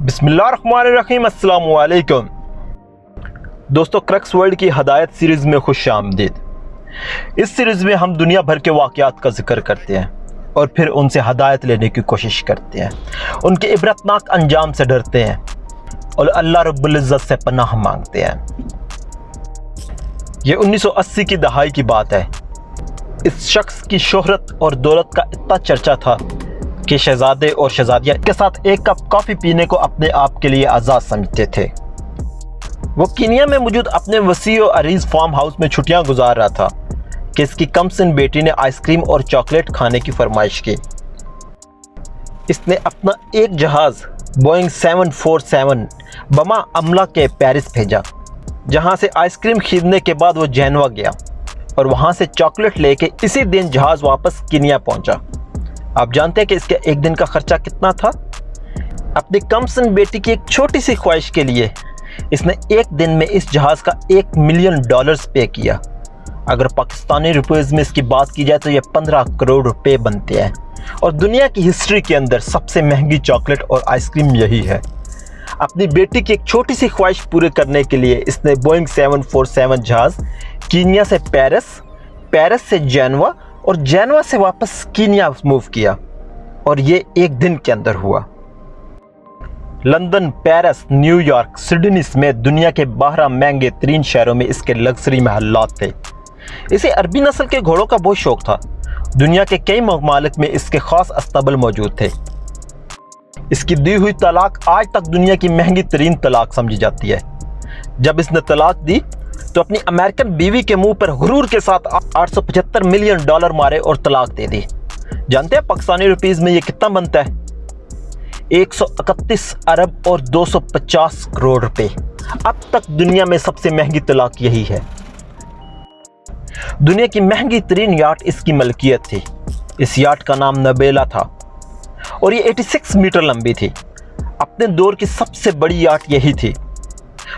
बिस्मिल्लाहिर्रहमानिर्रहीम, अस्सलाम वालेकुम दोस्तों। क्रक्स वर्ल्ड की हदायत सीरीज़ में खुश आमदीद। इस सीरीज़ में हम दुनिया भर के वाक़यात का जिक्र करते हैं और फिर उनसे हदायत लेने की कोशिश करते हैं, उनके इबरतनाक अंजाम से डरते हैं और अल्लाह रब्बुल इज़्ज़त से पनाह मांगते हैं। ये 1980 की दहाई की बात है। इस शख्स की शोहरत और दौलत का इतना चर्चा था कि शहजादे और शहजादियाँ के साथ एक कप कॉफ़ी पीने को अपने आप के लिए आज़ाद समझते थे। वो कीनिया में मौजूद अपने वसी और अरीज़ फार्म हाउस में छुट्टियां गुजार रहा था कि इसकी कमसिन बेटी ने आइसक्रीम और चॉकलेट खाने की फरमाइश की। इसने अपना एक जहाज़ बोइंग 747 बमा अमला के पेरिस भेजा, जहां से आइसक्रीम खरीदने के बाद वो जेनवा गया और वहां से चॉकलेट लेके इसी दिन जहाज़ वापस कीनिया पहुंचा। आप जानते हैं कि इसके एक दिन का खर्चा कितना था? अपनी कमसिन बेटी की एक छोटी सी ख्वाहिश के लिए इसने एक दिन में इस जहाज़ का $1 मिलियन पे किया। अगर पाकिस्तानी रुपीज़ में इसकी बात की जाए तो ये 15 करोड़ रुपए बनते हैं और दुनिया की हिस्ट्री के अंदर सबसे महंगी चॉकलेट और आइसक्रीम यही है। अपनी बेटी की एक छोटी सी ख्वाहिश पूरी करने के लिए इसने बोइंग 747 जहाज़ कीनिया से पेरिस, पेरिस से जेनवा और जेनवा से वापस कीनिया मूव किया और ये एक दिन के अंदर हुआ। लंदन, पेरिस, न्यूयॉर्क, सिडनी समेत दुनिया के 12 महंगे तरीन शहरों में इसके लग्जरी महल्लात थे। इसे अरबी नस्ल के घोड़ों का बहुत शौक था। दुनिया के कई ममालिक में इसके खास अस्तबल मौजूद थे। इसकी दी हुई तलाक आज तक दुनिया की महंगी तरीन तलाक समझी जाती है। जब इसने तलाक दी तो अपनी अमेरिकन बीवी के मुंह पर गुरूर के साथ $875 मिलियन मारे और तलाक दे दी। जानते हैं पाकिस्तानी रुपीस में ये कितना बनता है? 131 अरब और 250 करोड़ रुपए। अब तक दुनिया में सबसे महंगी तलाक यही है। दुनिया की महंगी तरीन याट इसकी मलकियत थी। इस याट का नाम नबेला था और ये 86 मीटर लंबी थी। अपने दौर की सबसे बड़ी याट यही थी,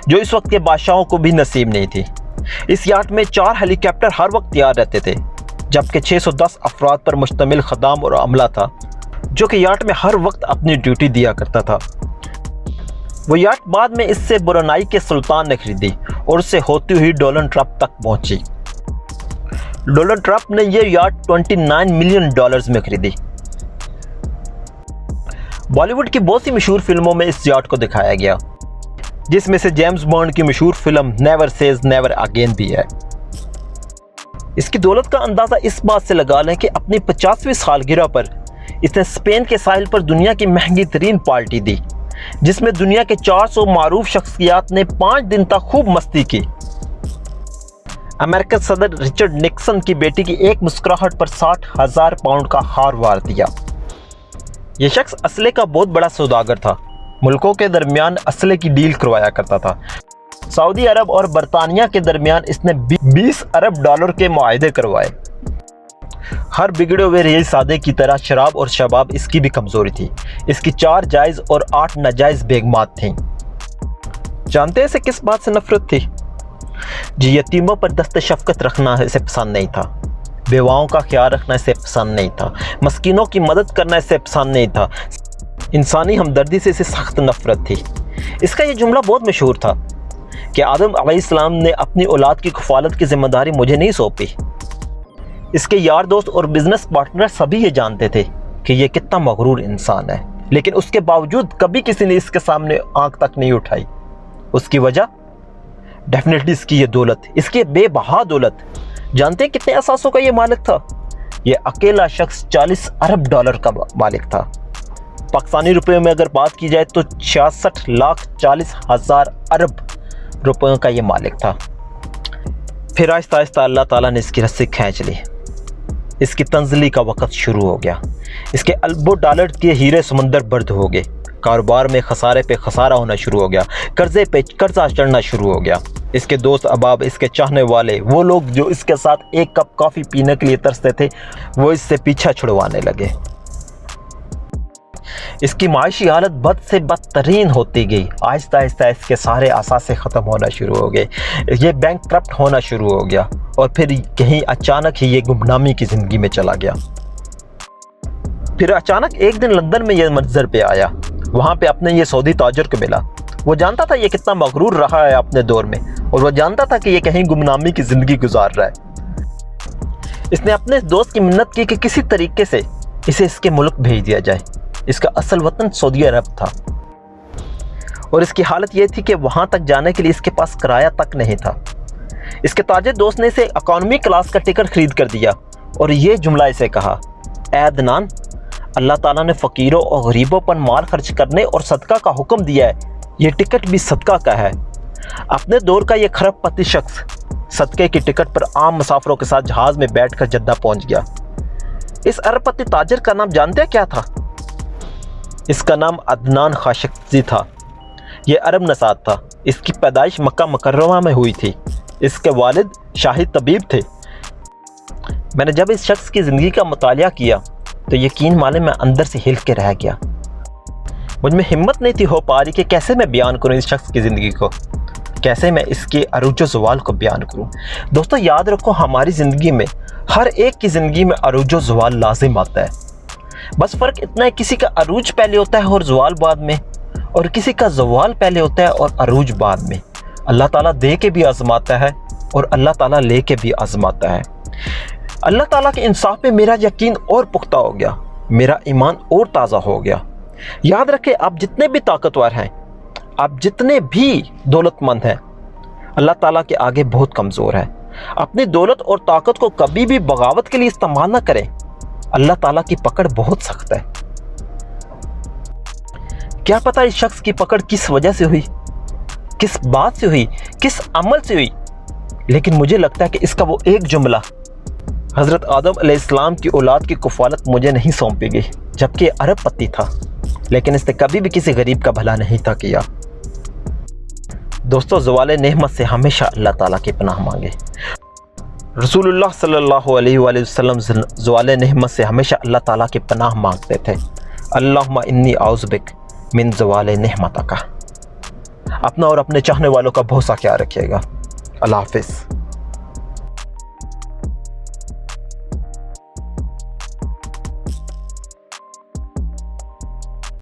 जो इस वक्त के बादशाहों को भी नसीब नहीं थी। इस याट में 4 हेलीकॉप्टर हर वक्त तैयार रहते थे, जबकि 610 अफराद पर मुश्तमिल खदाम और अमला था, जो कि याट में हर वक्त अपनी ड्यूटी दिया करता था। वो याट बाद में इससे ब्रुनाई के सुल्तान ने खरीदी और उससे होती हुई डोनाल्ड ट्रंप तक पहुंची। डोनाल्ड ट्रंप ने यह याट $29 मिलियन में खरीदी। बॉलीवुड की बहुत सी मशहूर फिल्मों में इस याट को दिखाया गया, जिसमें से जेम्स बॉन्ड की मशहूर film never says never again भी है। इसकी दौलत का अंदाजा इस बात से लगा लें कि अपनी 50वीं सालगिरह पर इसने स्पेन के साहिल पर दुनिया की महंगी तरीन पार्टी दी, जिसमें दुनिया के 400 मारूफ शख्सियात ने 5 दिन तक खूब मस्ती की। अमेरिकन सदर रिचर्ड निक्सन की बेटी की एक मुस्कुराहट पर 60,000 पाउंड का हार वार दिया। यह शख्स असले का बहुत बड़ा सौदागर था। मुल्कों के दरमियान असले की डील करवाया करता था। सऊदी अरब और बरतानिया के दरमियान इसने $20 अरब के मुआहदे करवाए। हर बिगड़े हुए रईस सादे की तरह शराब और शबाब इसकी भी कमजोरी थी। इसकी 4 जायज़ और 8 नाजायज़ बेगमात थीं। जानते हैं इसे किस बात से नफरत थी? जी, यतीमों पर दस्ते शफकत रखना इसे पसंद नहीं था, बेवाओं का ख्याल रखना इसे पसंद नहीं था, मस्कीनों की मदद करना इसे पसंद नहीं था। इंसानी हमदर्दी से इसे सख्त नफरत थी। इसका ये जुमला बहुत मशहूर था कि आदम अलैहिस्सलाम ने अपनी औलाद की कफालत की जिम्मेदारी मुझे नहीं सौंपी। इसके यार दोस्त और बिजनेस पार्टनर सभी ये जानते थे कि ये कितना मगरूर इंसान है, लेकिन उसके बावजूद कभी किसी ने इसके सामने आंख तक नहीं उठाई। उसकी वजह डेफिनेटली इसकी ये दौलत, इसकी बेबहा दौलत। जानते हैं कितने असासों का ये मालिक था? ये अकेला शख्स $40 अरब का मालिक था। पाकिस्तानी रुपए में अगर बात की जाए तो 66,40,000 अरब रुपयों का ये मालिक था। फिर आहिस्ता आहिस्ता अल्लाह ताला ने इसकी रस्सी खींच ली। इसकी तंजली का वक़्त शुरू हो गया। इसके अरबों डॉलर के हीरे समंदर बर्द हो गए। कारोबार में खसारे पे खसारा होना शुरू हो गया। कर्जे पे कर्जा चढ़ना शुरू हो गया। इसके दोस्त अहबाब, इसके चाहने वाले, वो लोग जो इसके साथ एक कप कॉफ़ी पीने के लिए तरसते थे, वो इससे पीछा छुड़वाने लगे। इसकी माशी हालत बद से बदतरीन होती गई। आहिस्ता आहिस्ता इसके सारे असासे ख़त्म होना शुरू हो गए। ये बैंकक्रप्ट होना शुरू हो गया और फिर कहीं अचानक ही ये गुमनामी की ज़िंदगी में चला गया। फिर अचानक एक दिन लंदन में यह मंजर पे आया वहाँ पे अपने ये सऊदी ताजर को मिला। वो जानता था ये कितना मगरूर रहा है अपने दौर में, और वो जानता था कि ये कहीं गुमनामी की ज़िंदगी गुजार रहा है। इसने अपने दोस्त की मिन्नत की कि किसी तरीके से इसे इसके मुल्क भेज दिया जाए। इसका असल वतन सऊदी अरब था, और इसकी हालत ये थी कि वहाँ तक जाने के लिए इसके पास किराया तक नहीं था। इसके ताजिर दोस्त ने इसे इकॉनमी क्लास का टिकट खरीद कर दिया और ये जुमला इसे कहा, ऐ अदनान, अल्लाह ताला ने फ़कीरों और गरीबों पर माल खर्च करने और सदका का हुक्म दिया है, ये टिकट भी सदका का है। अपने दौर का ये खरबपति शख्स सदक़े की टिकट पर आम मुसाफिरों के साथ जहाज़ में बैठकर जद्दा पहुंच गया। इस अरबपति ताजिर का नाम जानते क्या था? इसका नाम अदनान खाशिक़जी था। ये अरब नसाद था। इसकी पैदाइश मक्का मुकर्रमा में हुई थी। इसके वालिद शाही तबीब थे। मैंने जब इस शख्स की ज़िंदगी का मुतालिया किया तो यकीन माने मैं अंदर से हिल के रह गया। मुझ में हिम्मत नहीं थी हो पा रही कि कैसे मैं बयान करूं इस शख्स की ज़िंदगी को, कैसे मैं इसके अरूज ज़वाल को बयान करूं। दोस्तों याद रखो, हमारी ज़िंदगी में हर एक की ज़िंदगी में अरूज ज़वाल लाजिम आता है। बस फ़र्क इतना है, किसी का अरूज पहले होता है और ज़वाल बाद में, और किसी का ज़वाल पहले होता है और अरूज बाद में। अल्लाह ताला दे के भी आज़माता है और अल्लाह ताला ले के भी आज़माता है। अल्लाह ताला के इंसाफ पे मेरा यकीन और पुख्ता हो गया, मेरा ईमान और ताज़ा हो गया। याद रखें, आप जितने भी ताकतवर हैं, आप जितने भी दौलतमंद हैं, अल्लाह ताला के आगे बहुत कमज़ोर है। अपनी दौलत और ताकत को कभी भी बगावत के लिए इस्तेमाल ना करें। अल्लाह ताला की पकड़ बहुत सख्त है। क्या पता इस शख्स की पकड़ किस वजह से हुई, किस बात से हुई, किस अमल से हुई, लेकिन मुझे लगता है कि इसका वो एक जुमला, हज़रत आदम अलैहिस्सलाम की औलाद की कफ़ालत मुझे नहीं सौंपी गई, जबकि अरबपति था, लेकिन इसने कभी भी किसी गरीब का भला नहीं था किया। दोस्तों, ज़वाल नेमत से हमेशा अल्लाह ताला की पनाह मांगे। रसूलुल्लाह सल्लल्लाहु अलैहि वसल्लम ज़वाल नेमत से हमेशा अल्लाह ताला की पनाह मांगते थे। अल्लाहुम्मा इन्नी औज़ु बिक मिन ज़वाल नेमतका। अपना और अपने चाहने वालों का बहुत सा ख्याल रखिएगा। अल्लाह हाफ़िज़।